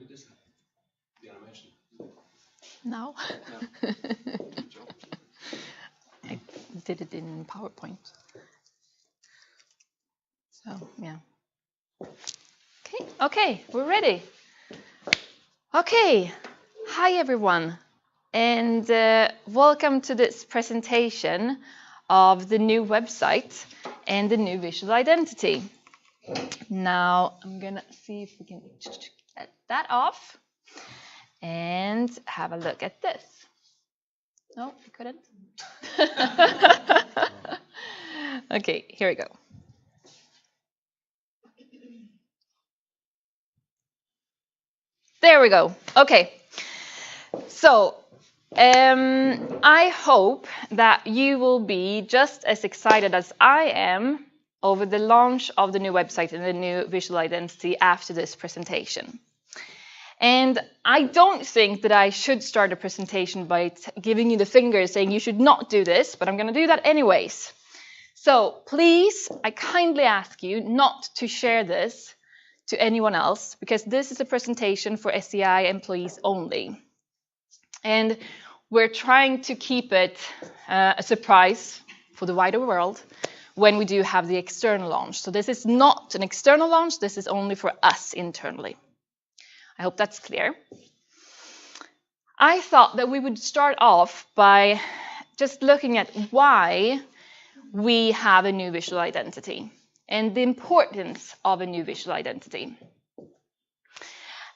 did this happen? The animation? Now? Yeah. Good job. I did it in PowerPoint. So, yeah. Okay, we're ready. Okay, hi everyone, and welcome to this presentation of the new website and the new visual identity. Now, I'm gonna see if we can get that off and have a look at this. No, we couldn't. Okay, here we go. There we go. Okay. So, I hope that you will be just as excited as I am over the launch of the new website and the new visual identity after this presentation. And I don't think that I should start a presentation by giving you the finger saying you should not do this, but I'm going to do that anyways. So please, I kindly ask you not to share this to anyone else, because this is a presentation for SEI employees only. And we're trying to keep it a surprise for the wider world when we do have the external launch. So this is not an external launch, this is only for us internally. I hope that's clear. I thought that we would start off by just looking at why we have a new visual identity and the importance of a new visual identity.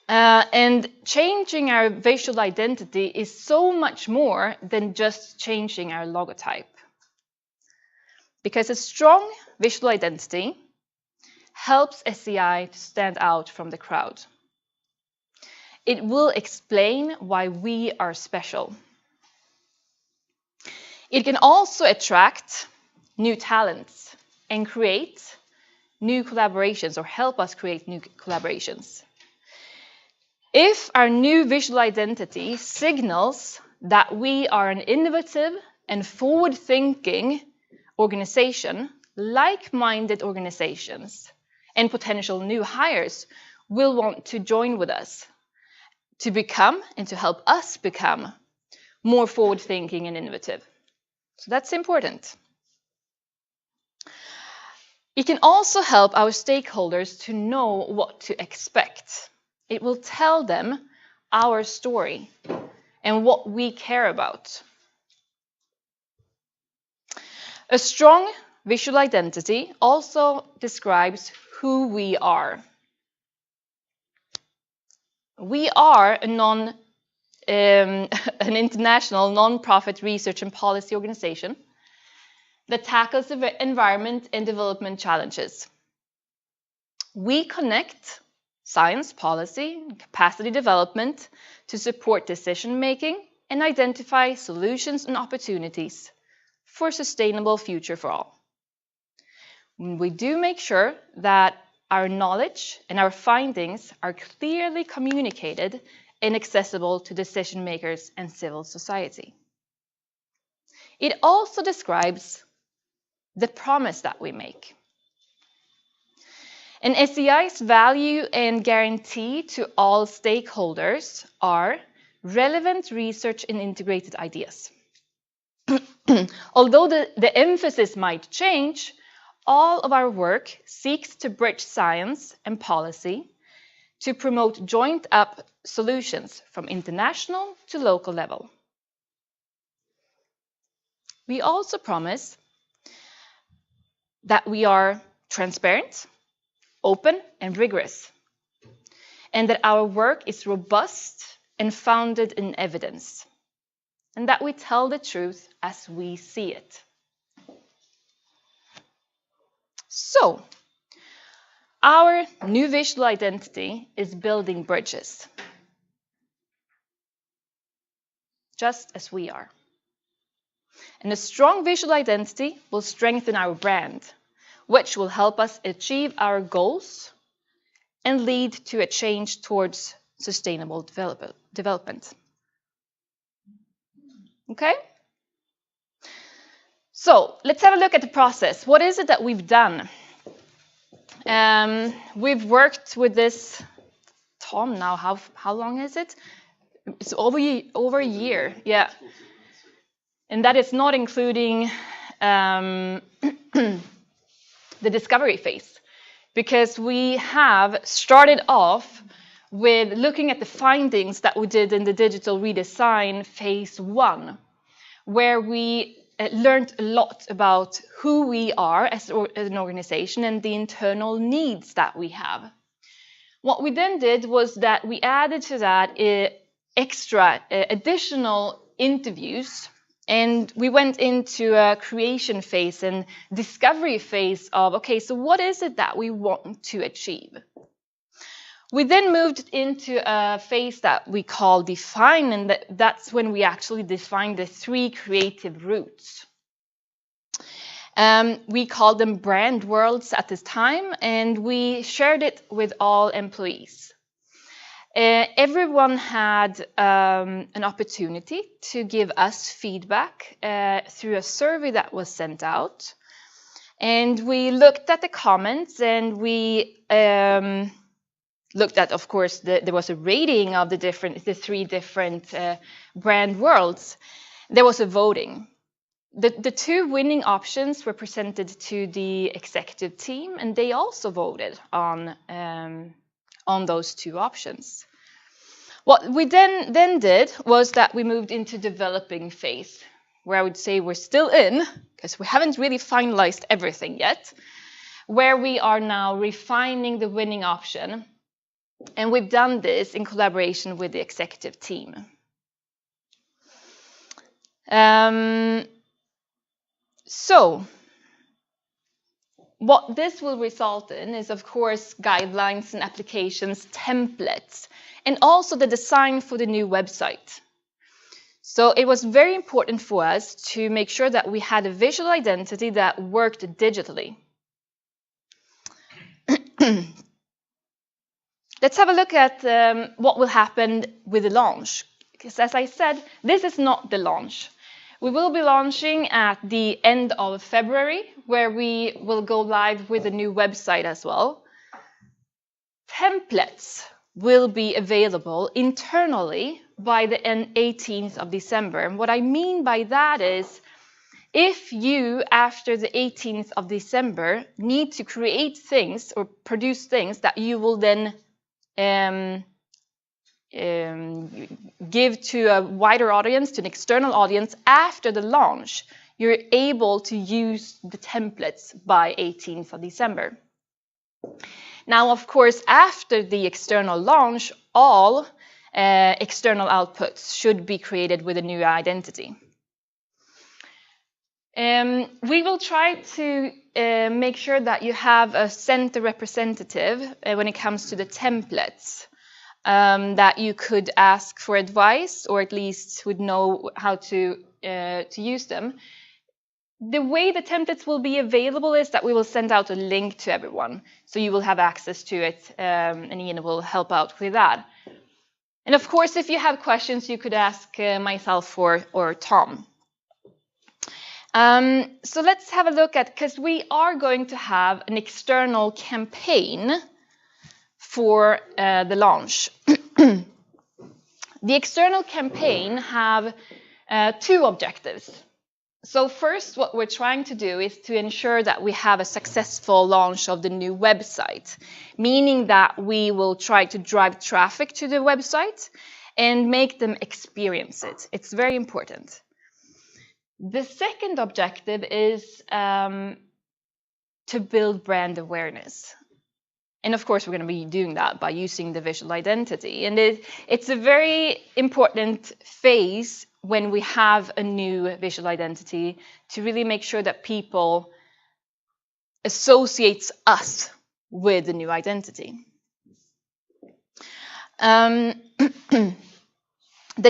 And changing our visual identity is so much more than just changing our logotype. Because a strong visual identity helps SEI to stand out from the crowd. It will explain why we are special. It can also attract new talents and create new collaborations, or help us create new collaborations. If our new visual identity signals that we are an innovative and forward-thinking organization, like-minded organizations and potential new hires will want to join with us to become and to help us become more forward-thinking and innovative. So that's important. It can also help our stakeholders to know what to expect. It will tell them our story and what we care about. A strong visual identity also describes who we are. We are an international non-profit research and policy organization that tackles the environment and development challenges. We connect science, policy, and capacity development to support decision-making and identify solutions and opportunities for a sustainable future for all. We do make sure that our knowledge and our findings are clearly communicated and accessible to decision makers and civil society. It also describes the promise that we make. And SEI's value and guarantee to all stakeholders are relevant research and integrated ideas. Although the emphasis might change, all of our work seeks to bridge science and policy to promote joined-up solutions from international to local level. We also promise that we are transparent, open, and rigorous, and that our work is robust and founded in evidence, and that we tell the truth as we see it. So, our new visual identity is building bridges, just as we are. And a strong visual identity will strengthen our brand, which will help us achieve our goals and lead to a change towards sustainable development. Okay? So, let's have a look at the process. What is it that we've done? We've worked with this Tom now. How long is it? It's over a year. Yeah. And that is not including the discovery phase, because we have started off with looking at the findings that we did in the digital redesign phase 1, where we learned a lot about who we are as an organization and the internal needs that we have. What we then did was that we added to that extra additional interviews, and we went into a creation phase and discovery phase of, okay, so what is it that we want to achieve? We then moved into a phase that we call define, and that's when we actually defined the 3 creative routes. We called them brand worlds at this time, and we shared it with all employees. Everyone had an opportunity to give us feedback through a survey that was sent out. And we looked at the comments, and we looked at, of course, there was a rating of the 3 different brand worlds. There was a voting. The 2 winning options were presented to the executive team, and they also voted on those 2 options. What we then did was that we moved into developing phase, where I would say we're still in, because we haven't really finalized everything yet, where we are now refining the winning option. And we've done this in collaboration with the executive team. So what this will result in is, of course, guidelines and applications, templates, and also the design for the new website. So it was very important for us to make sure that we had a visual identity that worked digitally. Let's have a look at what will happen with the launch. Because as I said, this is not the launch. We will be launching at the end of February, where we will go live with a new website as well. Templates will be available internally by the 18th of December. And what I mean by that is, if you, after the 18th of December, need to create things or produce things that you will then give to a wider audience, to an external audience after the launch, you're able to use the templates by 18th of December. Now, of course, after the external launch, all external outputs should be created with a new identity. We will try to make sure that you have a center representative when it comes to the templates, that you could ask for advice, or at least would know how to use them. The way the templates will be available is that we will send out a link to everyone, so you will have access to it, and Ian will help out with that. And of course, if you have questions, you could ask myself or Tom. So let's have a look at, because we are going to have an external campaign for the launch. The external campaign have 2 objectives. So first, what we're trying to do is to ensure that we have a successful launch of the new website, meaning that we will try to drive traffic to the website and make them experience it. It's very important. The second objective is to build brand awareness. And of course, we're going to be doing that by using the visual identity. And it's a very important phase when we have a new visual identity to really make sure that people associate us with the new identity. The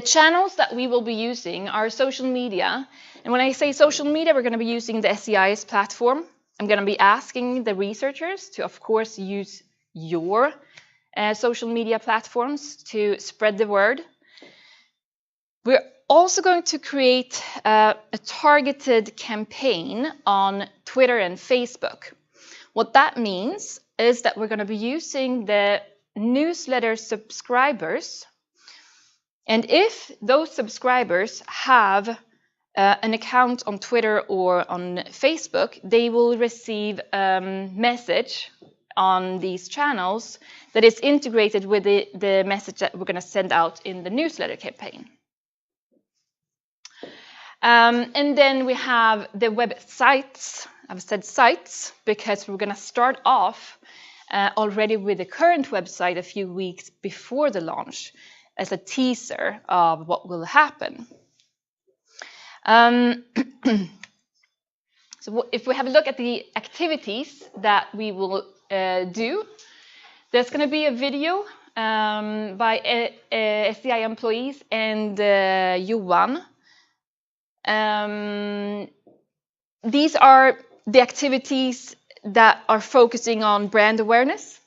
channels that we will be using are social media. And when I say social media, we're going to be using the SEI's platform. I'm going to be asking the researchers to, of course, use your social media platforms to spread the word. We're also going to create a targeted campaign on Twitter and Facebook. What that means is that we're going to be using the newsletter subscribers. And if those subscribers have an account on Twitter or on Facebook, they will receive a message on these channels that is integrated with the message that we're going to send out in the newsletter campaign. And then we have the websites. I've said sites because we're going to start off already with the current website a few weeks before the launch as a teaser of what will happen. So if we have a look at the activities that we will do, there's going to be a video by SEI employees and Johan. These are the activities that are focusing on brand awareness.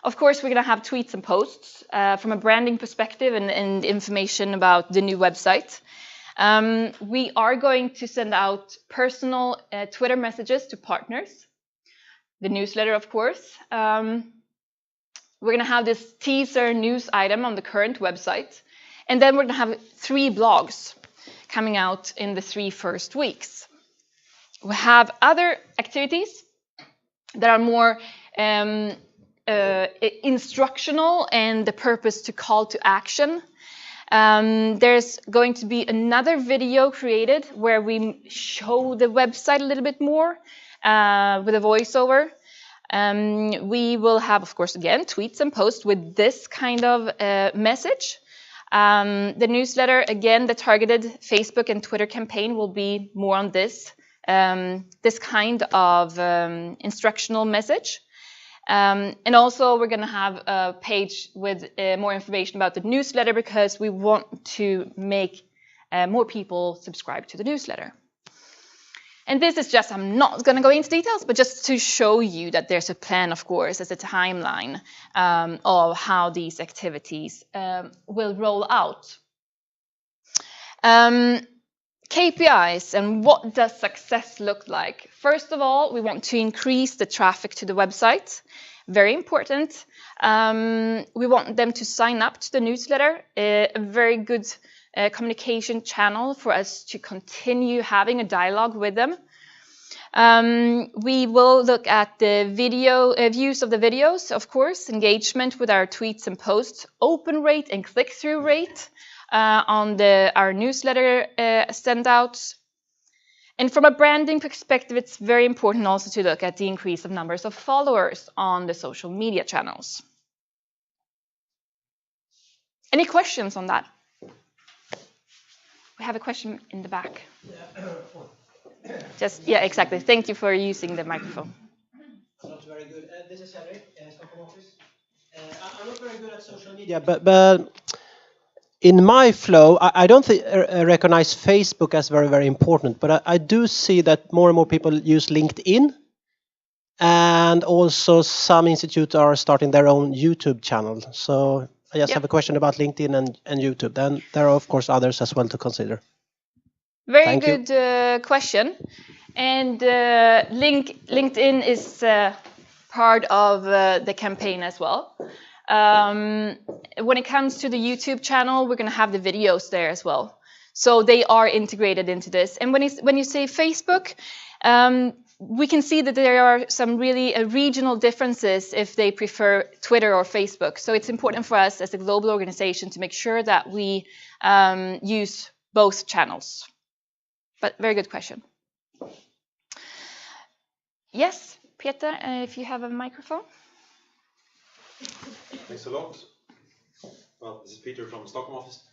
Of course, we're going to have tweets and posts from a branding perspective and information about the new website. We are going to send out personal Twitter messages to partners. The newsletter, of course. We're going to have this teaser news item on the current website. And then we're going to have 3 blogs coming out in the 3 first weeks. We have other activities that are more instructional and the purpose to call to action. There's going to be another video created where we show the website a little bit more with a voiceover. We will have, of course, again, tweets and posts with this kind of message. The newsletter, again, the targeted Facebook and Twitter campaign will be more on this kind of instructional message. And also we're going to have a page with more information about the newsletter because we want to make more people subscribe to the newsletter. And this is just, I'm not going to go into details, but just to show you that there's a plan, of course, as a timeline of how these activities will roll out. KPIs and what does success look like? First of all, we want to increase the traffic to the website. Very important. We want them to sign up to the newsletter, a very good communication channel for us to continue having a dialogue with them. We will look at the video views of the videos, of course, engagement with our tweets and posts, open rate and click-through rate on our newsletter send-outs. And from a branding perspective, it's very important also to look at the increase of numbers of followers on the social media channels. Any questions on that? We have a question in the back. Just, yeah, exactly. Thank you for using the microphone. Not very good. This is Henry, Stockholm office. I'm not very good at social media, but in my flow, I don't recognize Facebook as very, very important, but I do see that more and more people use LinkedIn, and also some institutes are starting their own YouTube channel. So I just have a question about LinkedIn and YouTube. Then there are, of course, others as well to consider. Very good question. And LinkedIn is part of the campaign as well. When it comes to the YouTube channel, we're going to have the videos there as well. So they are integrated into this. And when you say Facebook, we can see that there are some really regional differences if they prefer Twitter or Facebook. So it's important for us as a global organization to make sure that we use both channels. But very good question. Yes, Peter, if you have a microphone. Thanks a lot. Well, this is Peter from Stockholm office.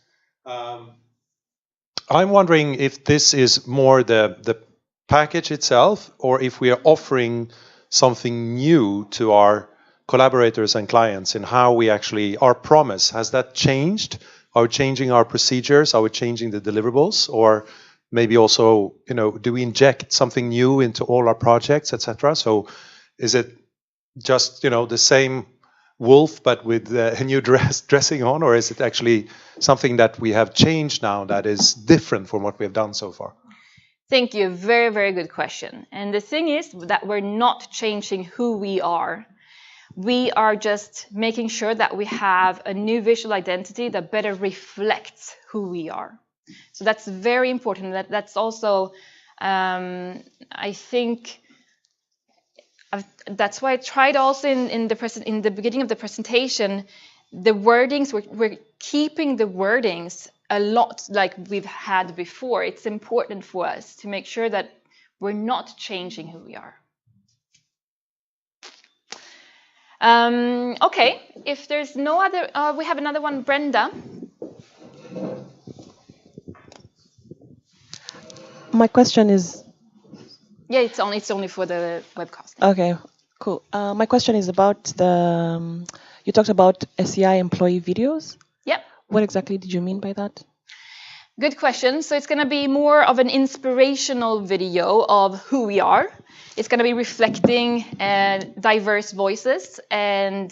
I'm wondering if this is more the package itself, or if we are offering something new to our collaborators and clients in how we actually, our promise, has that changed? Are we changing our procedures? Are we changing the deliverables? Or maybe also, do we inject something new into all our projects, etc.? So is it just, the same wolf but with a new dressing on, or is it actually something that we have changed now that is different from what we have done so far? Thank you. Very, very good question. And the thing is that we're not changing who we are. We are just making sure that we have a new visual identity that better reflects who we are. So that's very important. That's also, I think, that's why I tried also in the beginning of the presentation, the wordings, we're keeping the wordings a lot like we've had before. It's important for us to make sure that we're not changing who we are. Okay, if there's no other, we have another one, Brenda. My question is... Yeah, it's only for the webcast. Okay, cool. My question is about the... you talked about SEI employee videos. Yep. What exactly did you mean by that? Good question. So it's going to be more of an inspirational video of who we are. It's going to be reflecting diverse voices and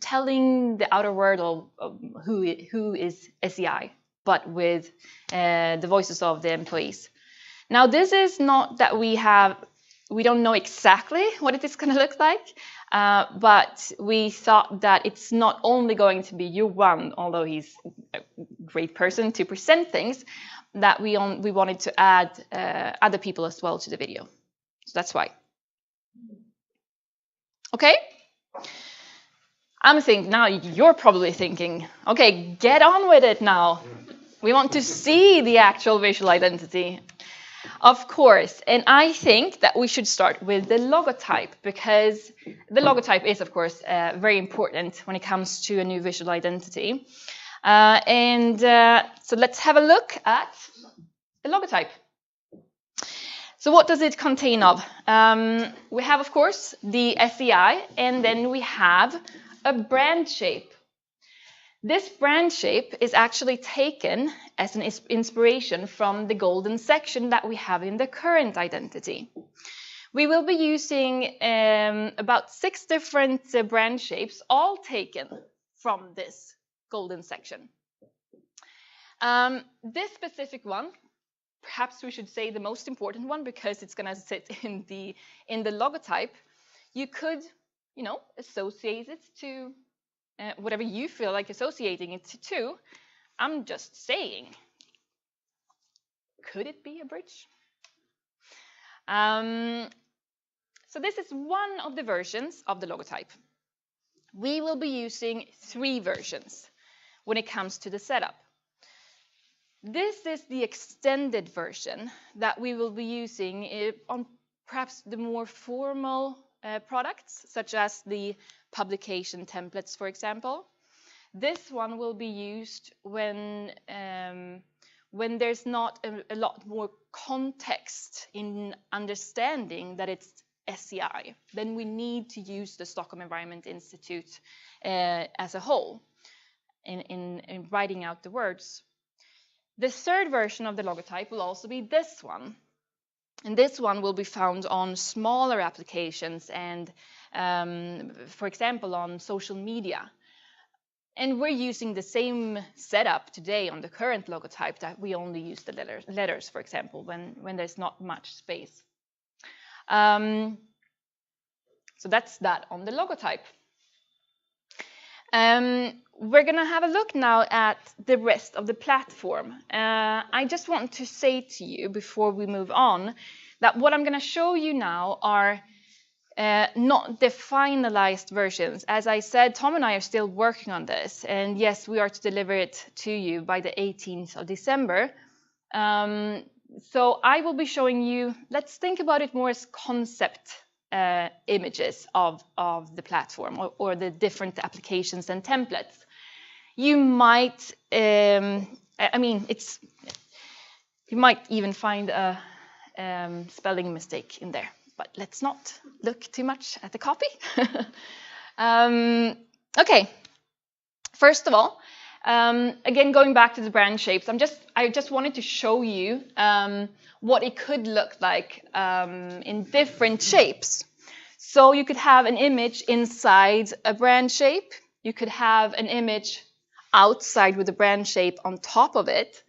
telling the outer world of who is SEI, but with the voices of the employees. Now, this is not that we don't know exactly what it is going to look like, but we thought that it's not only going to be Johan, although he's a great person to present things, that we wanted to add other people as well to the video. So that's why. Okay? I'm thinking, now you're probably thinking, okay, get on with it now. We want to see the actual visual identity. Of course, and I think that we should start with the logotype, because the logotype is, of course, very important when it comes to a new visual identity. So let's have a look at the logotype. So what does it contain of? We have, of course, the SEI, and then we have a brand shape. This brand shape is actually taken as an inspiration from the golden section that we have in the current identity. We will be using about 6 different brand shapes, all taken from this golden section. This specific one, perhaps we should say the most important one, because it's going to sit in the logotype. You could, associate it to whatever you feel like associating it to. I'm just saying, could it be a bridge? So this is one of the versions of the logotype. We will be using 3 versions when it comes to the setup. This is the extended version that we will be using on perhaps the more formal products, such as the publication templates, for example. This one will be used when there's not a lot more context in understanding that it's SEI. Then we need to use the Stockholm Environment Institute as a whole in writing out the words. The 3rd version of the logotype will also be this one. And this one will be found on smaller applications and, for example, on social media. And we're using the same setup today on the current logotype, that we only use the letters, for example, when there's not much space. So that's that on the logotype. We're going to have a look now at the rest of the platform. I just want to say to you before we move on that what I'm going to show you now are not the finalized versions. As I said, Tom and I are still working on this, and yes, we are to deliver it to you by the 18th of December. So I will be showing you, let's think about it more as concept images of the platform or the different applications and templates. You might, you might even find a spelling mistake in there, but let's not look too much at the copy. Okay, first of all, again, going back to the brand shapes, I just wanted to show you what it could look like in different shapes. So you could have an image inside a brand shape. You could have an image outside with a brand shape on top of it.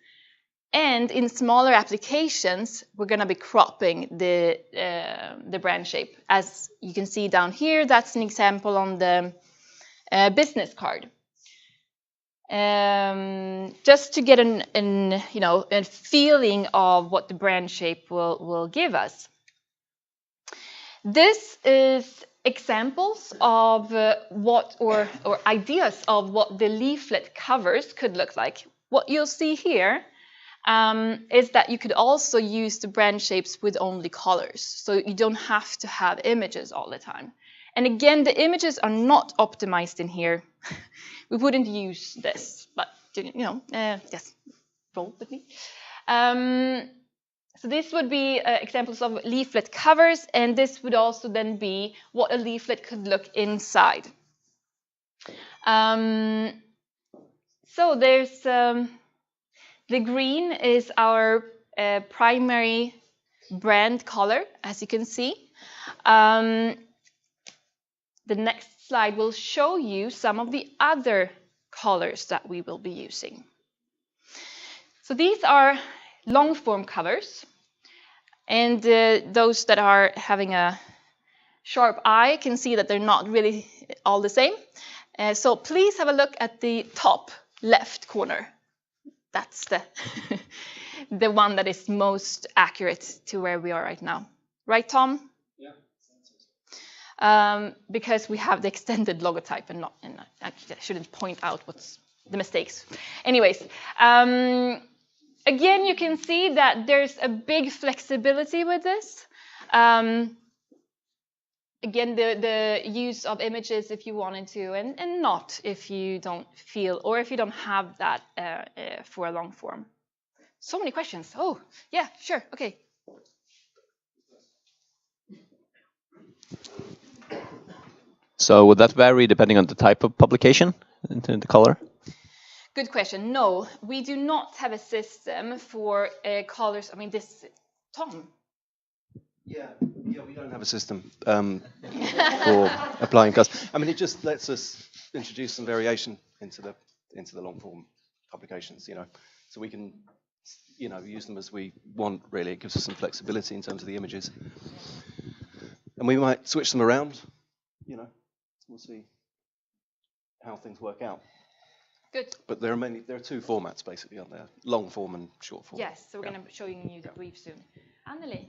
And in smaller applications, we're going to be cropping the brand shape. As you can see down here, that's an example on the business card. Just to get a feeling of what the brand shape will give us. This is examples of or ideas of what the leaflet covers could look like. What you'll see here is that you could also use the brand shapes with only colors, so you don't have to have images all the time. And again, the images are not optimized in here. We wouldn't use this, but just roll with me. So this would be examples of leaflet covers, and this would also then be what a leaflet could look inside. So there's the green is our primary brand color, as you can see. The next slide will show you some of the other colors that we will be using. So these are long form covers, and those that are having a sharp eye can see that they're not really all the same. So please have a look at the top left corner. That's the one that is most accurate to where we are right now. Right, Tom? Yeah. Because we have the extended logotype and I shouldn't point out what's the mistakes. Anyways, again, you can see that there's a big flexibility with this. Again, the use of images if you wanted to, and not if you don't feel, or if you don't have that for a long form. So many questions. Oh, yeah, sure, okay. So would that vary depending on the type of publication, into the color? Good question. No, we do not have a system for colors. I mean, this, Tom. Yeah, we don't have a system for applying colors. I mean, it just lets us introduce some variation into the long form publications, so we can, use them as we want. Really, it gives us some flexibility in terms of the images, and we might switch them around. We'll see how things work out. Good. But there are two formats basically, aren't there? Long form and short form. Yes, so we're going to show you the brief soon. Anneli.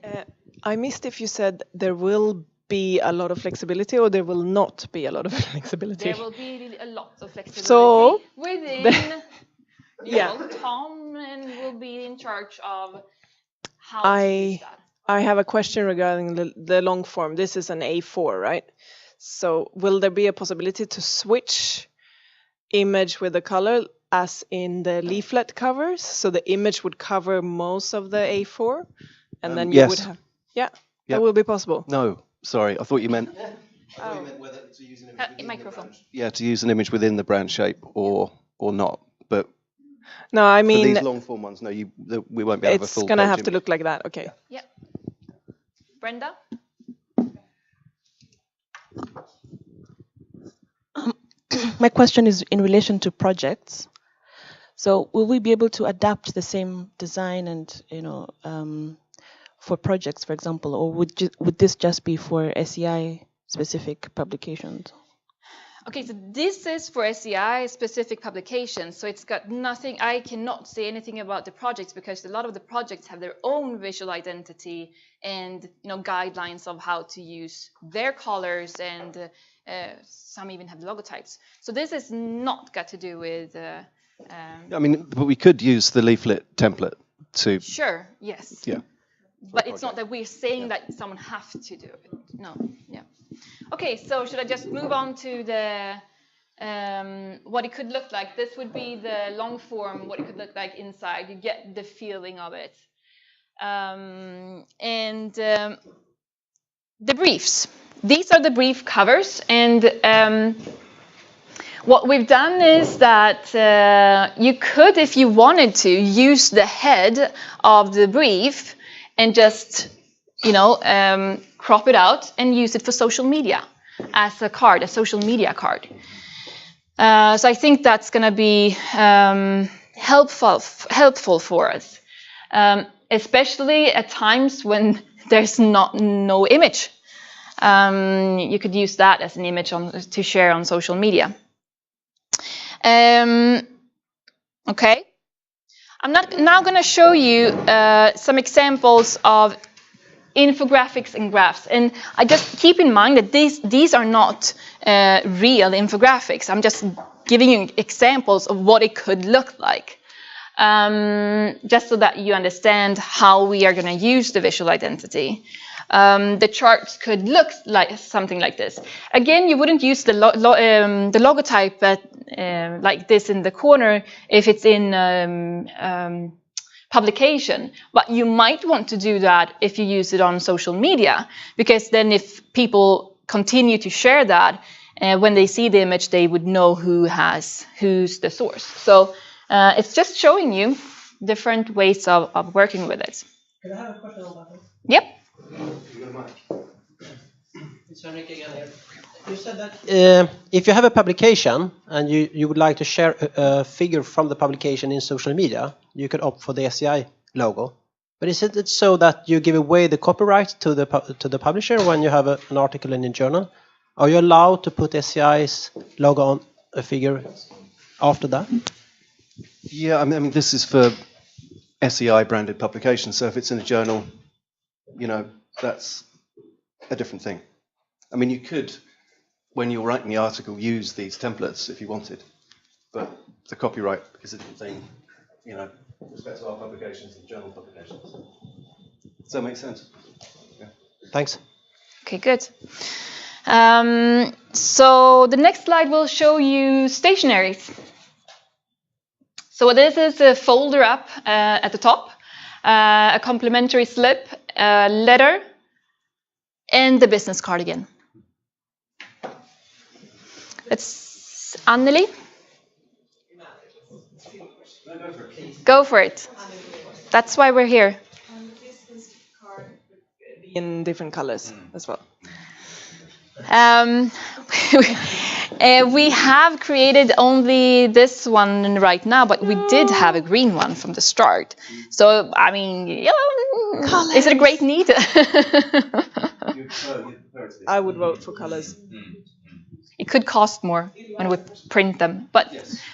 I missed if you said there will be a lot of flexibility or there will not be a lot of flexibility. There will be a lot of flexibility. So within, Tom will be in charge of how to use that. I have a question regarding the long form. This is an A4, right? So will there be a possibility to switch image with the color as in the leaflet covers? So the image would cover most of the A4? And then you would have... Yeah, that will be possible. No, sorry, I thought you meant... I meant whether to use an image within microphone. Yeah, to use an image within the brand shape or not. But no, I mean... for these long form ones, no, we won't be able to have a full It's going to have image. to look like that, okay. Yeah. Brenda? My question is in relation to projects. So will we be able to adapt the same design and, for projects, for example, or would this just be for SEI specific publications? Okay, so this is for SEI specific publications, so it's got nothing, I cannot say anything about the projects because a lot of the projects have their own visual identity and guidelines of how to use their colors, and some even have logotypes. So this is not got to do with... I mean, but we could use the leaflet template to... Sure, yes. Yeah. But it's not that we're saying that someone has to do it. No, yeah. Okay, so should I just move on to the what it could look like? This would be the long form, what it could look like inside. You get the feeling of it. The briefs. These are the brief covers, and what we've done is that you could, if you wanted to, use the head of the brief and just, crop it out and use it for social media as a card, a social media card. So I think that's going to be helpful for us. especially at times when there's no image. You could use that as an image to share on social media. Okay, I'm now going to show you some examples of infographics and graphs, and I just keep in mind that these are not real infographics. I'm just giving you examples of what it could look like, just so that you understand how we are going to use the visual identity. The charts could look like something like this. Again, you wouldn't use the logotype like this in the corner if it's in publication, but you might want to do that if you use it on social media, because then if people continue to share that, when they see the image, they would know who's the source. So it's just showing you different ways of working with it. Can I have a question on that? Yep. It's Henrik again here. You said that if you have a publication and you would like to share a figure from the publication in social media, you could opt for the SEI logo. But is it so that you give away the copyright to the publisher when you have an article in a journal? Are you allowed to put SEI's logo on a figure after that? Yeah, I mean, this is for SEI branded publications. So if it's in a journal, you know, that's a different thing. I mean, you could, when you're writing the article, use these templates if you wanted, but the copyright is a different thing, you know, with respect to our publications and journal publications. Does that make sense? Yeah. Thanks. Okay, good. So the next slide will show you stationaries. So this is a folder up at the top, a complimentary slip, a letter, and the business card again. It's Anneli. Go for it. That's why we're here. And the business card could be in different colors as well. We have created only this one right now, but we did have a green one from the start. So, I mean, is it a great need? I would vote for colors. It could cost more when we print them, but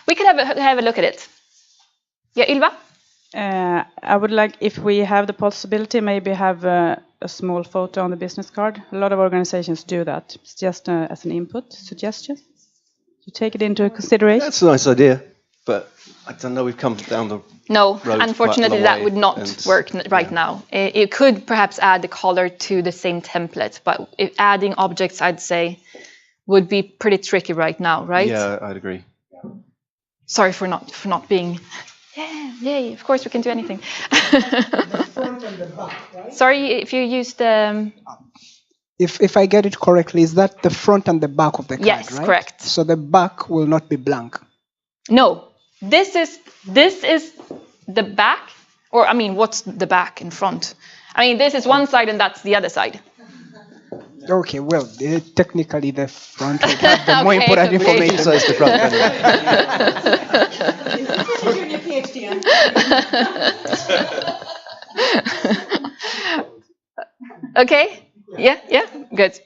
we could have a look at it. Yeah, Ylva? I would like, if we have the possibility, maybe have a small photo on the business card. A lot of organizations do that. It's just as an input, suggestion. You take it into consideration. That's a nice idea, but I don't know, we've come down the No, road unfortunately, quite a long that would way, not and- work right now. It could perhaps add the color to the same template, but adding objects, I'd say, would be pretty tricky right now, right? Yeah, I'd agree. Sorry for not being. Yeah, yay! Of course, we can do anything. The front and the back, right? Sorry if you used. If I get it correctly, is that the front and the back of the card, Yes, right? correct. So the back will not be blank. No, this is the back, or I mean, what's the back and front? I mean, this is one side and that's the other side. Okay, well, technically the front would have the more Okay, important okay. information. So it's the front anyway. Okay. Yeah, good.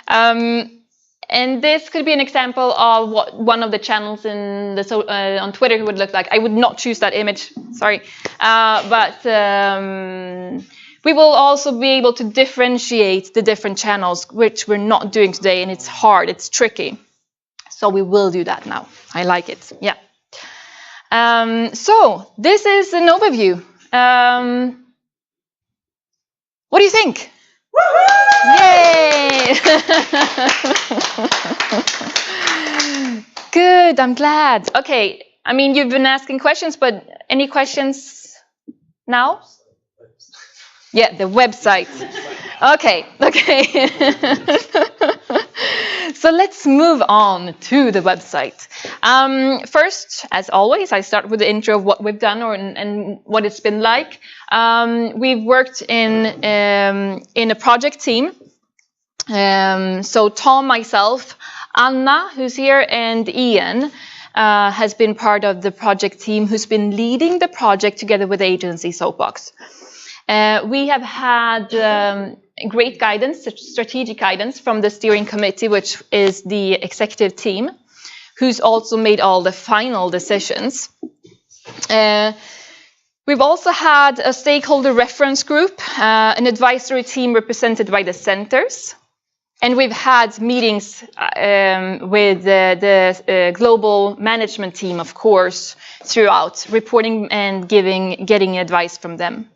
And this could be an example of what one of the channels in on Twitter would look like. I would not choose that image, sorry. But we will also be able to differentiate the different channels, which we're not doing today, and it's hard, it's tricky. So we will do that now. I like it, yeah. So this is an overview. What do you think? Yay! Good, I'm glad. Okay, I mean, you've been asking questions, but any questions now? Yeah, the website. Okay. So let's move on to the website. First, as always, I start with the intro of what we've done and what it's been like. We've worked in a project team. So Tom, myself, Anna, who's here, and Ian. has been part of the project team who's been leading the project together with the agency Soapbox. We have had great guidance, strategic guidance from the steering committee, which is the executive team, who's also made all the final decisions. We've also had a stakeholder reference group, an advisory team represented by the centers, and we've had meetings with the global management team, of course, throughout, reporting and getting advice from them.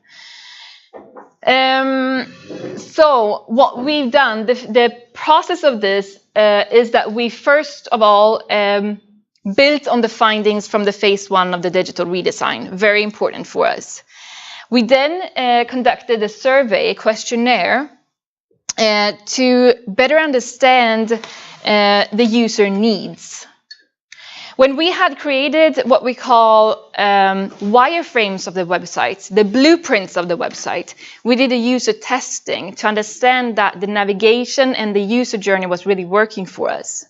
So what we've done, the process of this is that we first of all built on the findings from the phase 1 of the digital redesign, very important for us. We then conducted a survey, a questionnaire, to better understand the user needs. When we had created what we call wireframes of the website, the blueprints of the website, we did a user testing to understand that the navigation and the user journey was really working for us.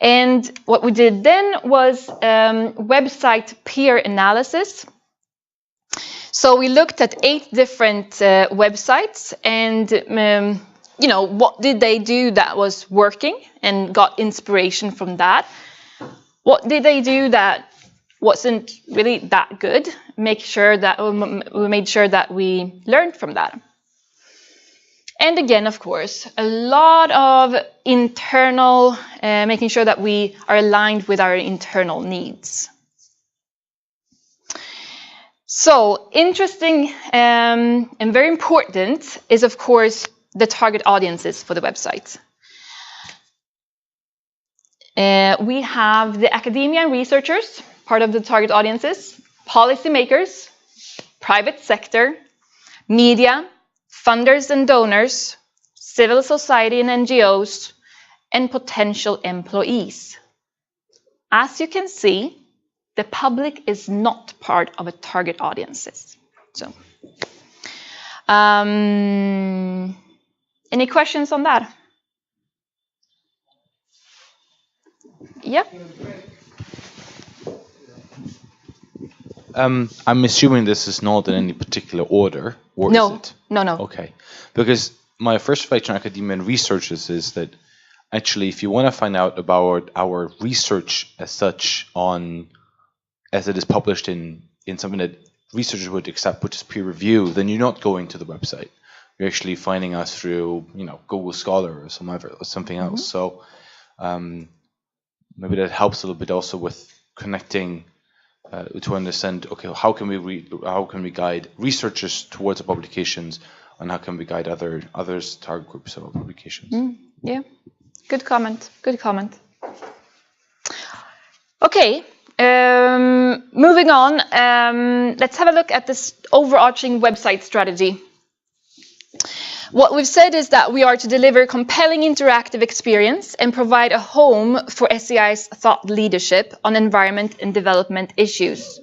And what we did then was website peer analysis. So we looked at 8 different websites and you know, what did they do that was working and got inspiration from that? What did they do that wasn't really that good? Make sure that we made sure that we learned from that. And again, of course, a lot of internal, making sure that we are aligned with our internal needs. So interesting and very important is, of course, the target audiences for the website. We have the academia and researchers, part of the target audiences, policymakers, private sector, media, funders and donors, civil society and NGOs, and potential employees. As you can see, the public is not part of a target audiences. So, any questions on that? Yeah. I'm assuming this is not in any particular order, or No, is it? no. Okay, because my first reflection on academia and researchers is that actually, if you want to find out about our research as such, as it is published in something that researchers would accept, which is peer review, then you're not going to the website. You're actually finding us through, Google Scholar or something else. So maybe that helps a little bit also with connecting to understand, okay, how can we guide researchers towards the publications, and how can we guide others target groups of publications? Yeah, good comment. Good comment. Okay, moving on. Let's have a look at this overarching website strategy. What we've said is that we are to deliver compelling interactive experience and provide a home for SEI's thought leadership on environment and development issues.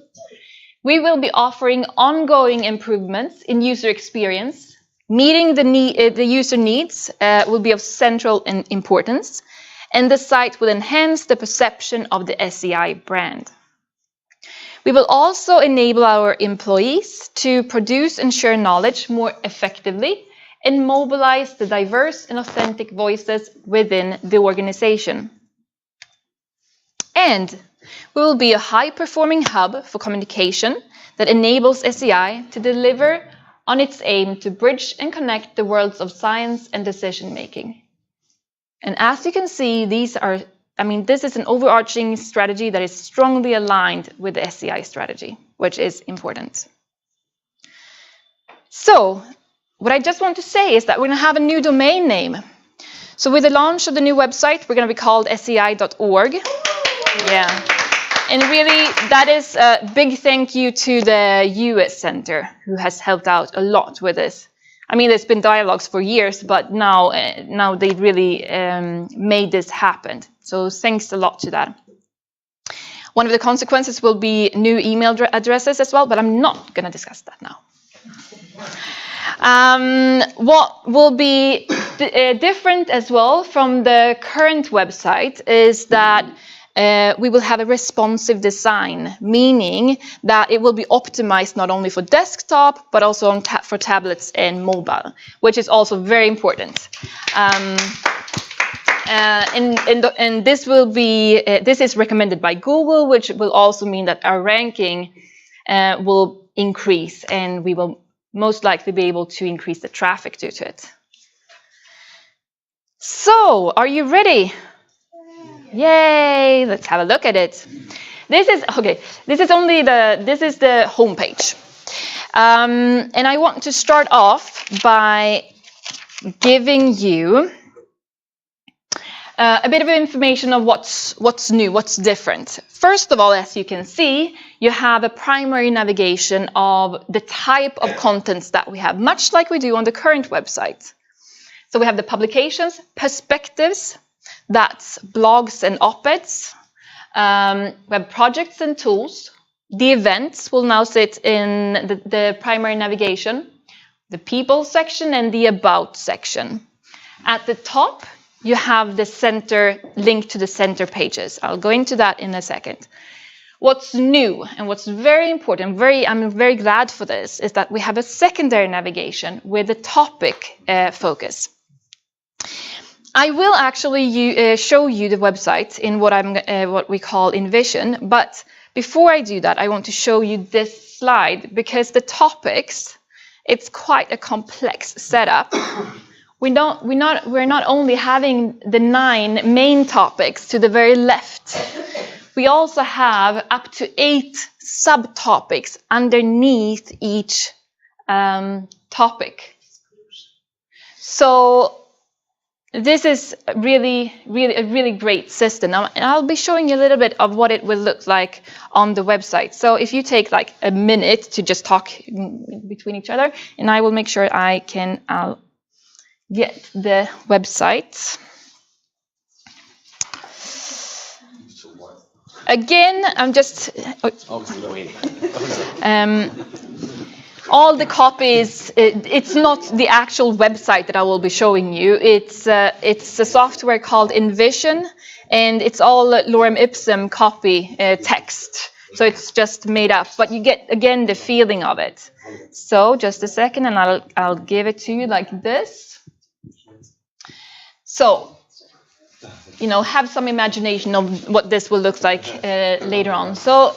We will be offering ongoing improvements in user experience. Meeting the user needs will be of central importance, and the site will enhance the perception of the SEI brand. We will also enable our employees to produce and share knowledge more effectively and mobilize the diverse and authentic voices within the organization. And we will be a high-performing hub for communication that enables SEI to deliver on its aim to bridge and connect the worlds of science and decision-making. And as you can see, this is an overarching strategy that is strongly aligned with the SEI strategy, which is important. So, what I just want to say is that we're going to have a new domain name. So with the launch of the new website, we're going to be called sei.org. Yeah. And really, that is a big thank you to the US Center, who has helped out a lot with this. I mean, there's been dialogues for years, but now they really made this happen. So thanks a lot to that. One of the consequences will be new email addresses as well, but I'm not going to discuss that now. What will be different as well from the current website is that we will have a responsive design, meaning that it will be optimized not only for desktop, but also on for tablets and mobile, which is also very important. And this will be, this is recommended by Google, which will also mean that our ranking will increase, and we will most likely be able to increase the traffic due to it. So, are you ready? Yay! Let's have a look at it. This is okay. This is the homepage, and I want to start off by giving you a bit of information of what's new, what's different. First of all, as you can see, you have a primary navigation of the type of contents that we have, much like we do on the current website. So we have the publications, perspectives, that's blogs and op-eds. We have projects and tools. The events will now sit in the primary navigation, the people section and the about section. At the top, you have the center link to the center pages. I'll go into that in a second. What's new and what's very important, I'm very glad for this, is that we have a secondary navigation with a topic focus. I will actually show you the website in what we call Envision, but before I do that, I want to show you this slide because the topics, it's quite a complex setup. We're not only having the 9 main topics to the very left. We also have up to 8 subtopics underneath each topic. So this is really a really great system. And I'll be showing you a little bit of what it will look like on the website. So if you take like a minute to just talk between each other, and I will make sure I'll get the website. Again, I'm just all the copies. It's not the actual website that I will be showing you. It's a software called Envision, and it's all lorem ipsum copy text. So it's just made up, but you get again the feeling of it. So just a second, and I'll give it to you like this. So, you know, have some imagination of what this will look like later on. So,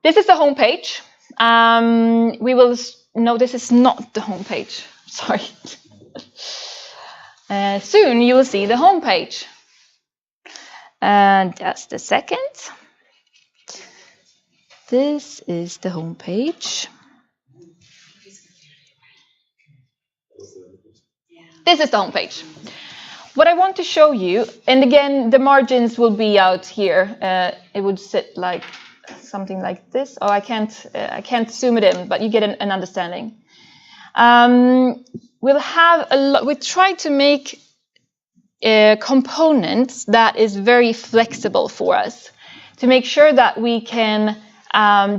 this is the home page. No, this is not the home page. Sorry. Soon you will see the home page. And just a second. This is the home page. This is the home page. What I want to show you, and again, the margins will be out here. It would sit like something like this. Oh, I can't zoom it in, but you get an understanding. We'll have a lot. We try to make components that is very flexible for us to make sure that we can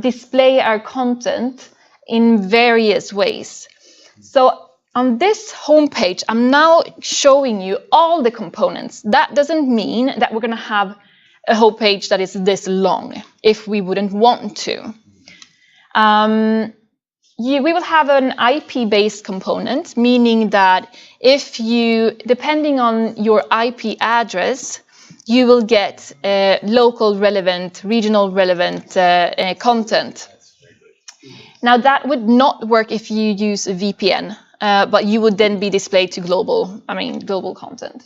display our content in various ways. So on this homepage, I'm now showing you all the components. That doesn't mean that we're going to have a whole page that is this long, if we wouldn't want to. We will have an IP-based component, meaning that if you, depending on your IP address, you will get local relevant, regional relevant content. Now that would not work if you use a VPN. But you would then be displayed to global content.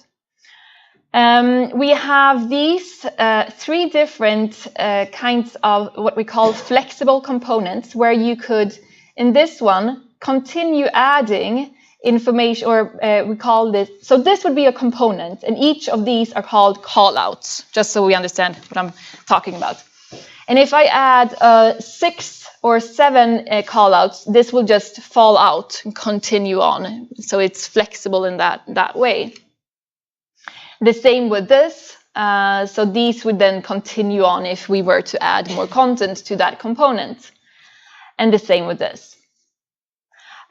We have these 3 different kinds of what we call flexible components, where you could, in this one, continue adding information, or we call this, so this would be a component, and each of these are called callouts, just so we understand what I'm talking about. And if I add 6 or 7 callouts, this will just fall out and continue on. So it's flexible in that way. The same with this. So these would then continue on if we were to add more content to that component. And the same with this.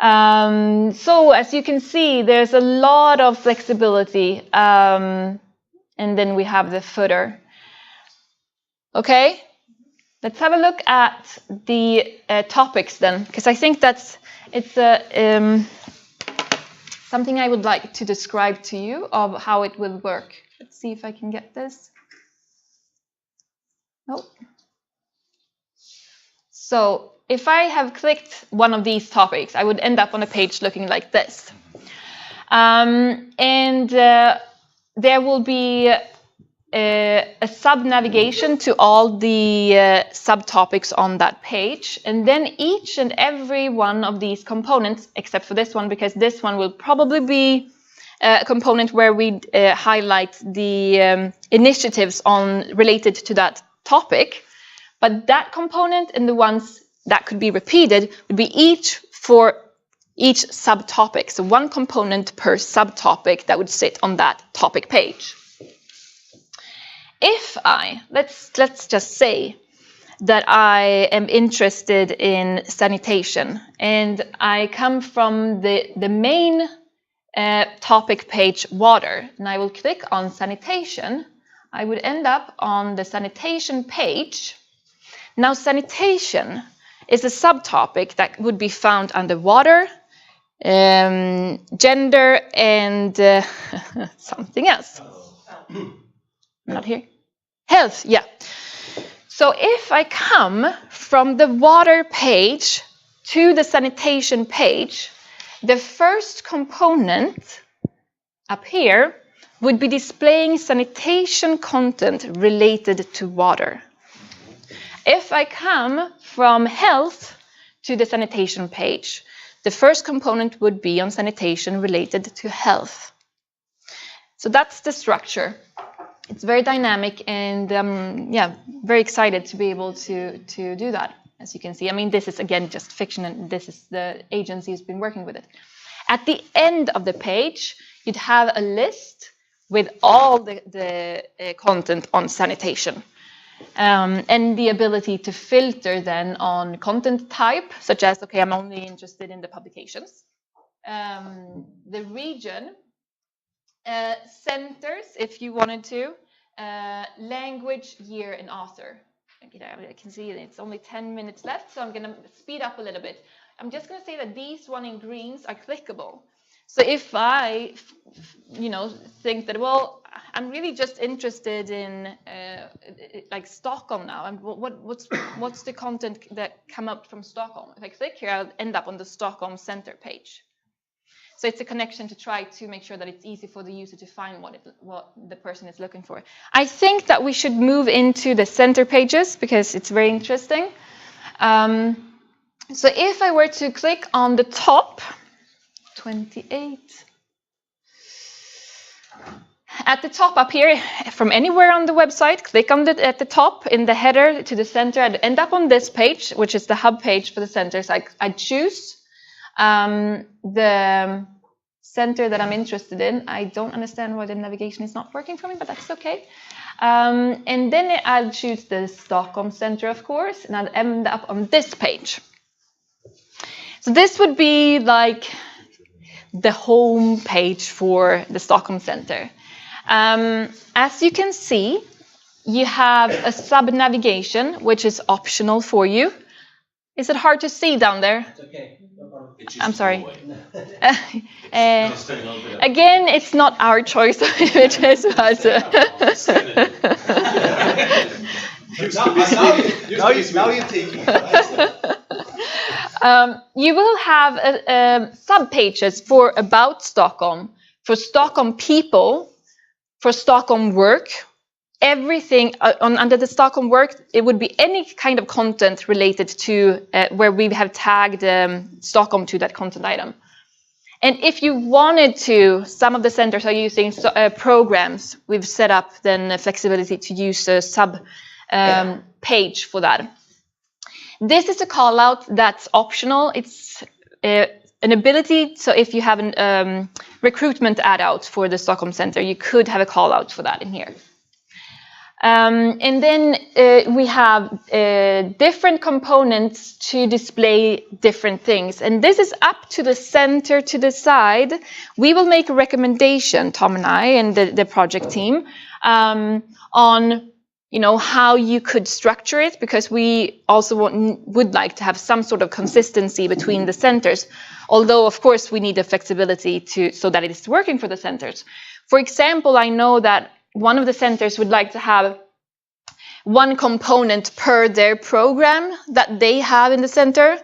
So as you can see, there's a lot of flexibility and then we have the footer. Okay, let's have a look at the topics then, because I think it's something I would like to describe to you of how it will work. Let's see if I can get this. Nope. So if I have clicked one of these topics, I would end up on a page looking like this. There will be a sub-navigation to all the subtopics on that page. And then each and every one of these components, except for this one, because this one will probably be a component where we highlight the initiatives related to that topic. But that component and the ones that could be repeated would be each for each subtopic. So one component per subtopic that would sit on that topic page. If let's just say that I am interested in sanitation and I come from the main topic page water, and I will click on sanitation, I would end up on the sanitation page. Now sanitation is a subtopic that would be found under water, gender, and something else. Not here. Health, yeah. So if I come from the water page to the sanitation page, the first component up here would be displaying sanitation content related to water. If I come from health to the sanitation page, the first component would be on sanitation related to health. So that's the structure. It's very dynamic, and very excited to be able to do that. As you can see, I mean, this is again just fiction, and this is the agency who's been working with it. At the end of the page, you'd have a list with all the content on sanitation, and the ability to filter then on content type, such as, okay, I'm only interested in the publications, the region, centers, if you wanted to, language, year, and author. I can see it's only 10 minutes left, so I'm going to speed up a little bit. I'm just going to say that these one in greens are clickable. So if I, think that, well, I'm really just interested in like Stockholm now, and what's the content that come up from Stockholm? If I click here, I'll end up on the Stockholm Center page. So it's a connection to try to make sure that it's easy for the user to find what the person is looking for. I think that we should move into the center pages because it's very interesting. So if I were to click on the top, 28, at the top up here, from anywhere on the website, click on at the top in the header to the center, I'd end up on this page, which is the hub page for the center. So I'd choose the center that I'm interested in. I don't understand why the navigation is not working for me, but that's okay. And then I'll choose the Stockholm Center, of course, and I'll end up on this page. So this would be like the home page for the Stockholm Center. As you can see, you have a sub-navigation, which is optional for you. Is it hard to see down there? It's okay. No problem. I'm sorry. Again, it's not our choice which is what. Now you're taking it. You will have sub-pages for about Stockholm, for Stockholm people, for Stockholm work. Everything under the Stockholm work, it would be any kind of content related to where we have tagged Stockholm to that content item. And if you wanted to, some of the centers are using programs. We've set up then flexibility to use a sub page for that. This is a call out that's optional. It's an ability. So if you have a recruitment ad out for the Stockholm Center, you could have a call out for that in here. And then we have different components to display different things. And this is up to the center to decide. We will make a recommendation, Tom and I and the project team, on how you could structure it, because we also would like to have some sort of consistency between the centers. Although, of course, we need the flexibility so that it is working for the centers. For example, I know that one of the centers would like to have one component per their program that they have in the center.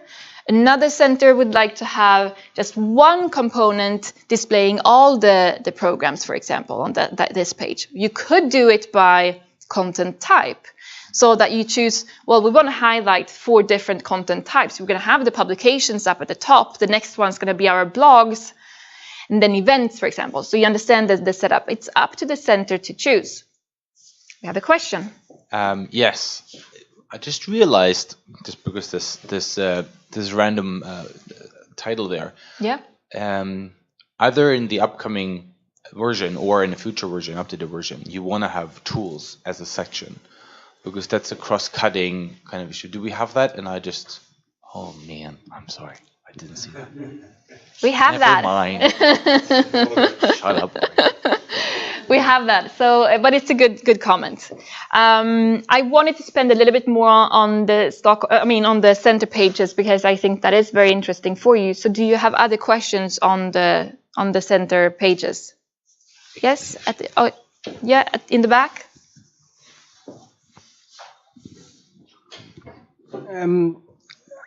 Another center would like to have just one component displaying all the programs, for example, on this page. You could do it by content type, so that you choose, well, we want to highlight 4 different content types. We're going to have the publications up at the top. The next one's going to be our blogs, and then events, for example. So you understand the setup. It's up to the center to choose. We have a question. Yes, I just realized, just because this random title there. Yeah. Either in the upcoming version or in a future version, updated version, you want to have tools as a section, because that's a cross-cutting kind of issue. Do we have that? And oh man, I'm sorry, I didn't see that. We have Never that. Mind. Shut up. We have that. So, but it's a good comment. I wanted to spend a little bit more on on the center pages, because I think that is very interesting for you. So, do you have other questions on the center pages? Yes, in the back.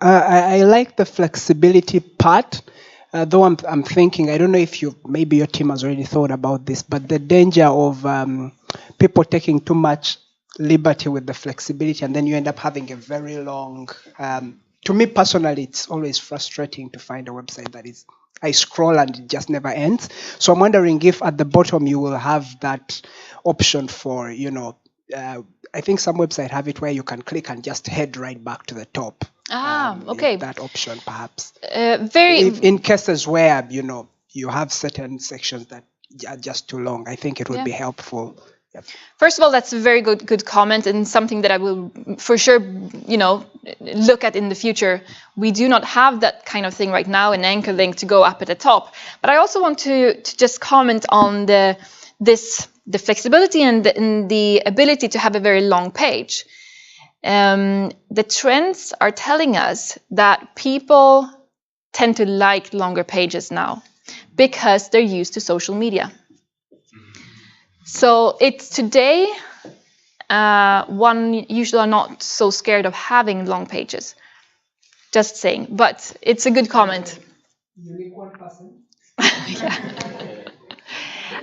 I like the flexibility part, though I'm thinking, I don't know if maybe your team has already thought about this, but the danger of people taking too much liberty with the flexibility, and then you end up having a very long, to me personally, it's always frustrating to find a website that is, I scroll and it just never ends. So I'm wondering if at the bottom you will have that option for, I think some websites have it where you can click and just head right back to the top. Okay. That option perhaps. In cases where, you have certain sections that are just too long, I think it would be helpful. Yep. First of all, that's a very good comment, and something that I will for sure, look at in the future. We do not have that kind of thing right now, an anchor link to go up at the top. But I also want to just comment on the flexibility and the ability to have a very long page. The trends are telling us that people tend to like longer pages now because they're used to social media. So it's today, one usually are not so scared of having long pages. Just saying, but it's a good comment. Unique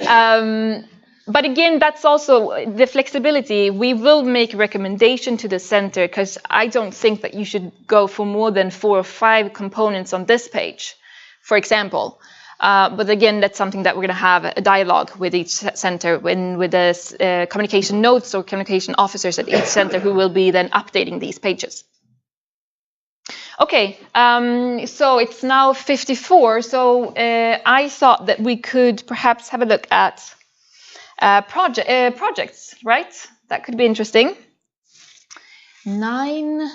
1%. But again, that's also the flexibility. We will make a recommendation to the center, because I don't think that you should go for more than 4 or 5 components on this page, for example. But again, that's something that we're going to have a dialogue with each center, with the communication notes or communication officers at each center, who will be then updating these pages. Okay, so it's now 54. So I thought that we could perhaps have a look at projects, right? That could be interesting. 9.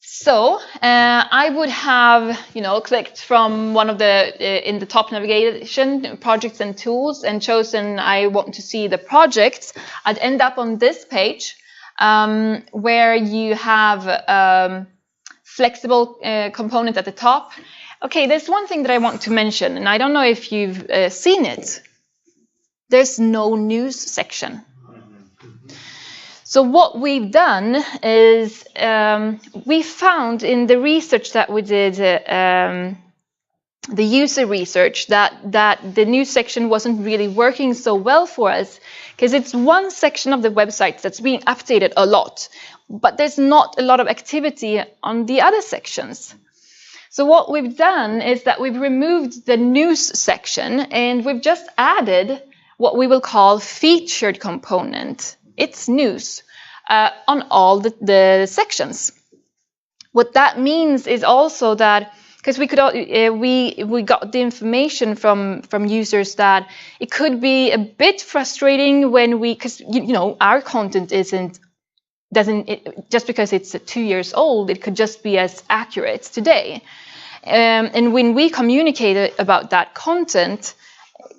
So I would have, clicked from one of the in the top navigation, projects and tools, and chosen I want to see the projects. I'd end up on this page where you have flexible component at the top. Okay, there's one thing that I want to mention, and I don't know if you've seen it. There's no news section. So what we've done is we found in the research that we did, the user research, that the news section wasn't really working so well for us, because it's one section of the website that's being updated a lot, but there's not a lot of activity on the other sections. So what we've done is that we've removed the news section, and we've just added what we will call featured component. It's news on all the sections. What that means is also that because we got the information from users that it could be a bit frustrating when because our content doesn't just because it's 2 years old, it could just be as accurate today. And when we communicate about that content,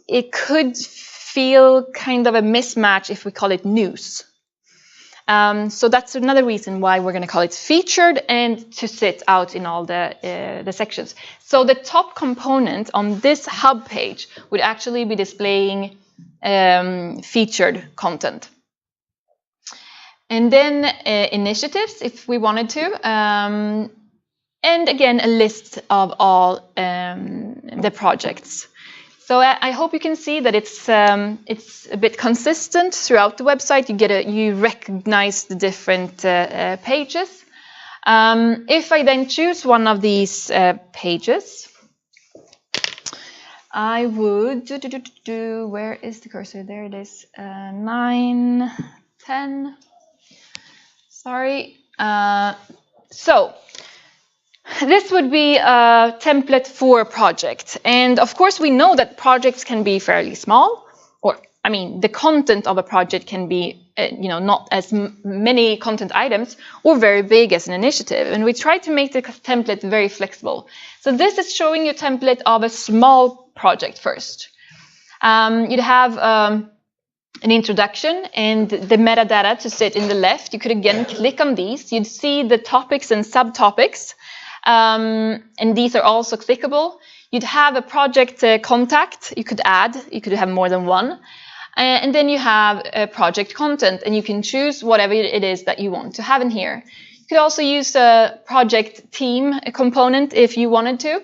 it could feel kind of a mismatch if we call it news. So that's another reason why we're going to call it featured and to sit out in all the sections. So the top component on this hub page would actually be displaying featured content. And then initiatives, if we wanted to. And again, a list of all the projects. So I hope you can see that it's a bit consistent throughout the website. You recognize the different pages. If I then choose one of these pages, I would where is the cursor? There it is. 9, 10. Sorry. So this would be a template for a project. And of course, we know that projects can be fairly small, or I mean, the content of a project can be, not as many content items, or very big as an initiative. And we try to make the template very flexible. So this is showing you a template of a small project first. You'd have an introduction and the metadata to sit in the left. You could again click on these. You'd see the topics and subtopics. And these are also clickable. You'd have a project contact you could add. You could have more than one. And then you have project content, and you can choose whatever it is that you want to have in here. You could also use a project team component if you wanted to.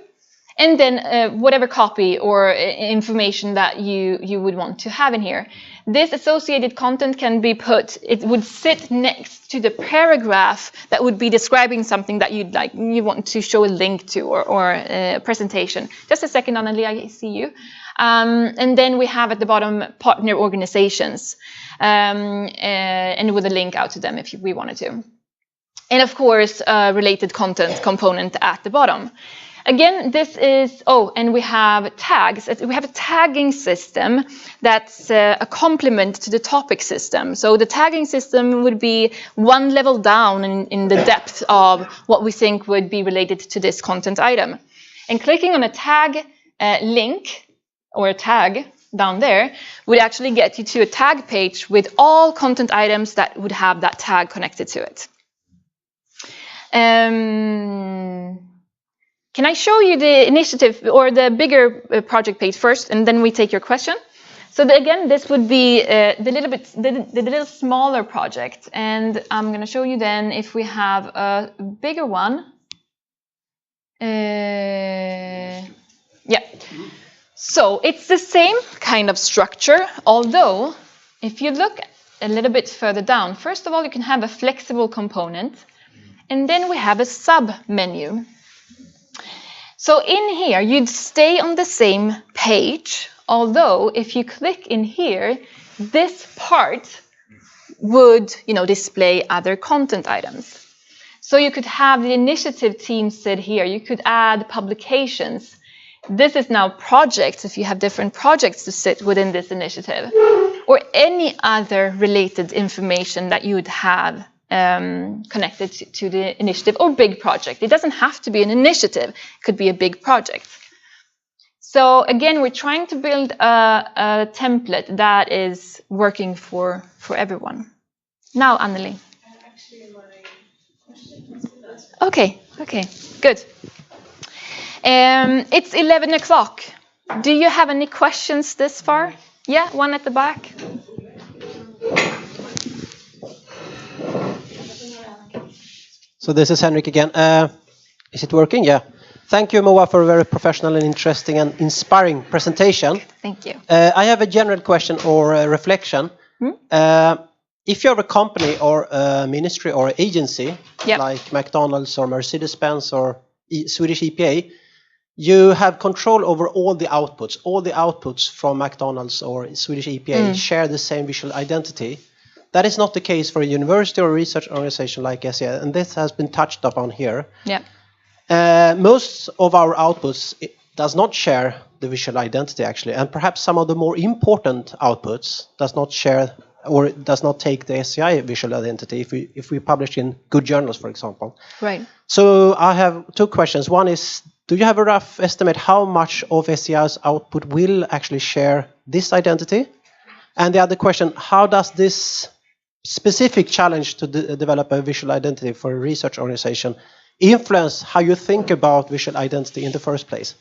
And then whatever copy or information that you would want to have in here. This associated content can be it would sit next to the paragraph that would be describing something that you want to show a link to or a presentation. Just a second, Anneli, I see you. And then we have at the bottom partner organizations and with a link out to them if we wanted to. And of course, related content component at the bottom. Again, this is, and we have tags. We have a tagging system that's a complement to the topic system. So the tagging system would be one level down in the depth of what we think would be related to this content item. And clicking on a tag link or a tag down there would actually get you to a tag page with all content items that would have that tag connected to it. Can I show you the initiative or the bigger project page first, and then we take your question? So again, this would be the little smaller project, and I'm going to show you then if we have a bigger one. Yeah. So it's the same kind of structure, although if you look a little bit further down, first of all, you can have a flexible component, and then we have a sub-menu. So in here, you'd stay on the same page, although if you click in here, this part would, display other content items. So you could have the initiative team sit here. You could add publications. This is now projects, if you have different projects to sit within this initiative, or any other related information that you would have connected to the initiative or big project. It doesn't have to be an initiative. It could be a big project. So again, we're trying to build a template that is working for everyone. Now, Anneli. Okay, good. It's 11 o'clock. Do you have any questions this far? Yeah, one at the back. So this is Henrik again. Is it working? Yeah. Thank you, Moa, for a very professional and interesting and inspiring presentation. Thank you. I have a general question or a reflection. If you have a company or a ministry or agency, like McDonald's or Mercedes-Benz or Swedish EPA, you have control over all the outputs. All the outputs from McDonald's or Swedish EPA share the same visual identity. That is not the case for a university or research organization like SEI, and this has been touched upon here. Yeah. Most of our outputs does not share the visual identity actually, and perhaps some of the more important outputs does not share or does not take the SEI visual identity if we publish in good journals, for example. Right. So I have two questions. One is, do you have a rough estimate how much of SEI's output will actually share this identity? And the other question, how does this specific challenge to develop a visual identity for a research organization influence how you think about visual identity in the first place?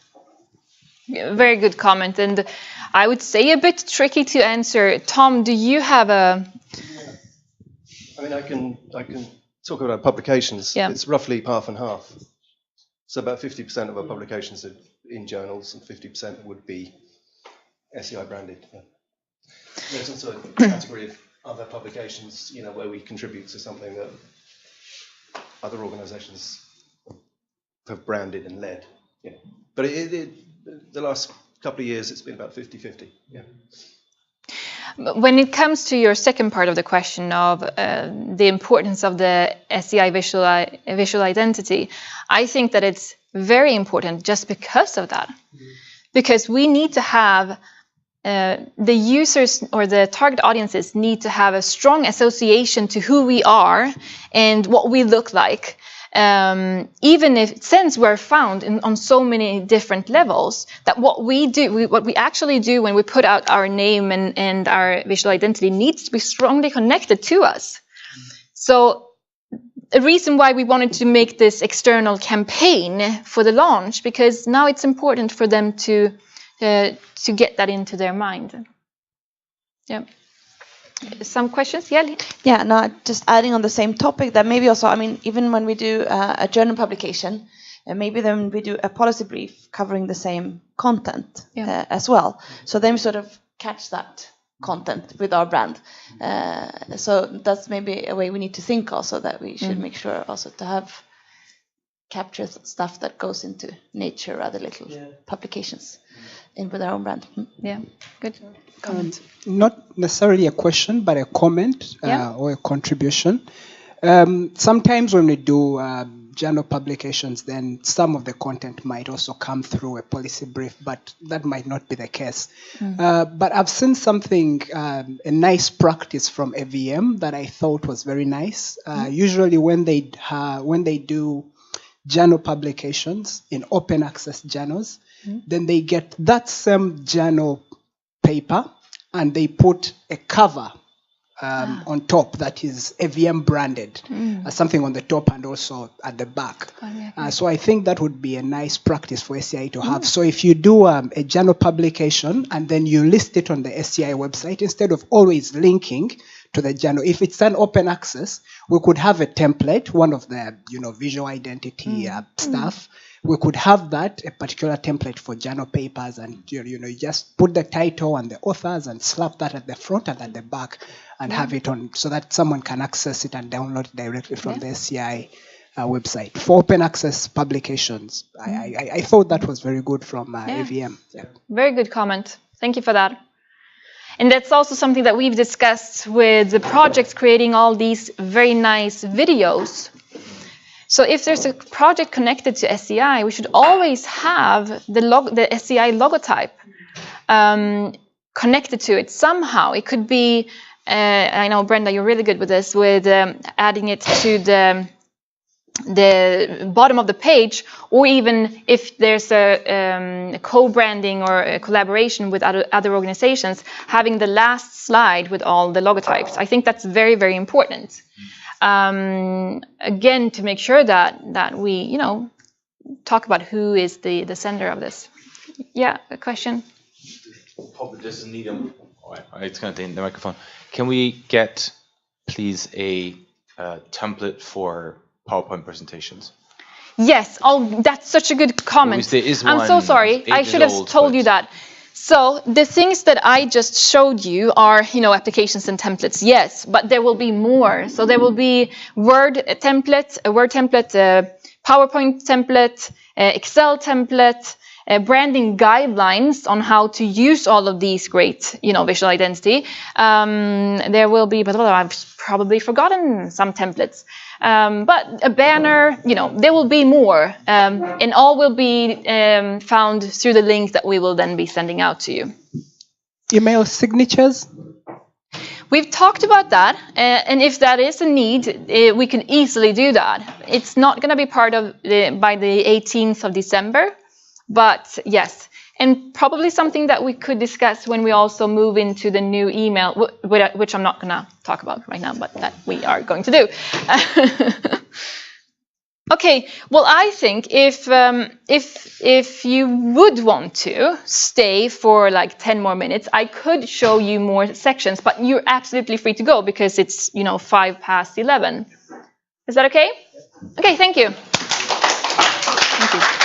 Very good comment, and I would say a bit tricky to answer. Tom, do you have a? I mean, I can talk about publications. Yeah. It's roughly half and half. So about 50% of our publications are in journals, and 50% would be SEI branded. Yeah. There's also a category of other publications, where we contribute to something that other organisations have branded and led. Yeah. But the last couple of years, it's been about 50-50. Yeah. When it comes to your second part of the question of the importance of the SEI visual identity, I think that it's very important just because of that. Because we need to have the users or the target audiences need to have a strong association to who we are and what we look like. Even if, since we're found on so many different levels, that what we actually do when we put out our name and our visual identity needs to be strongly connected to us. So a reason why we wanted to make this external campaign for the launch, because now it's important for them to get that into their mind. Yeah. Some questions? Yeah. Yeah, no, just adding on the same topic, that maybe also, I mean, even when we do a journal publication, maybe then we do a policy brief covering the same content as well. So then we sort of catch that content with our brand. So that's maybe a way we need to think also, that we should make sure also to have capture stuff that goes into Nature or other little publications in with our own brand. Yeah, good comment. Not necessarily a question, but a comment or a contribution. Sometimes when we do journal publications, then some of the content might also come through a policy brief, but that might not be the case. But I've seen something, a nice practice from AVM that I thought was very nice. Usually when they do journal publications in open access journals, then they get that same journal paper and they put a cover on top that is AVM branded, something on the top and also at the back. So I think that would be a nice practice for SEI to have. So if you do a journal publication and then you list it on the SEI website, instead of always linking to the journal, if it's an open access, we could have a template, one of the visual identity stuff. We could have that, a particular template for journal papers, and you just put the title and the authors and slap that at the front and at the back and have it on, so that someone can access it and download it directly from the SEI website. For open access publications, I thought that was very good from AVM. Yeah. Very good comment. Thank you for that. And that's also something that we've discussed with the project, creating all these very nice videos. So if there's a project connected to SEI, we should always have the SEI logotype connected to it somehow. It could be, I know, Brenda, you're really good with this, with adding it to the bottom of the page, or even if there's a co-branding or a collaboration with other organizations, having the last slide with all the logotypes. I think that's very, very important. Again, to make sure that we, talk about who is the sender of this. Yeah, a question? Probably doesn't need them. It's going to take the microphone. Can we get, please, a template for PowerPoint presentations? Yes. Oh, that's such a good comment. There is I'm so sorry. I should have told you that. So the things that I just showed you are, applications and templates, yes, but there will be more. So there will be Word template, a PowerPoint template, Excel template, branding guidelines on how to use all of these great, visual identity. There will be, but I've probably forgotten some templates. But a banner, there will be more, and all will be found through the link that we will then be sending out to you. Email signatures? We've talked about that, and if that is a need, we can easily do that. It's not going to be part of by the 18th of December, but yes, and probably something that we could discuss when we also move into the new email, which I'm not going to talk about right now, but that we are going to do. Okay, well, I think if you would want to stay for like 10 more minutes, I could show you more sections, but you're absolutely free to go because it's 11:05. Is that okay? Okay, thank you. Thank you.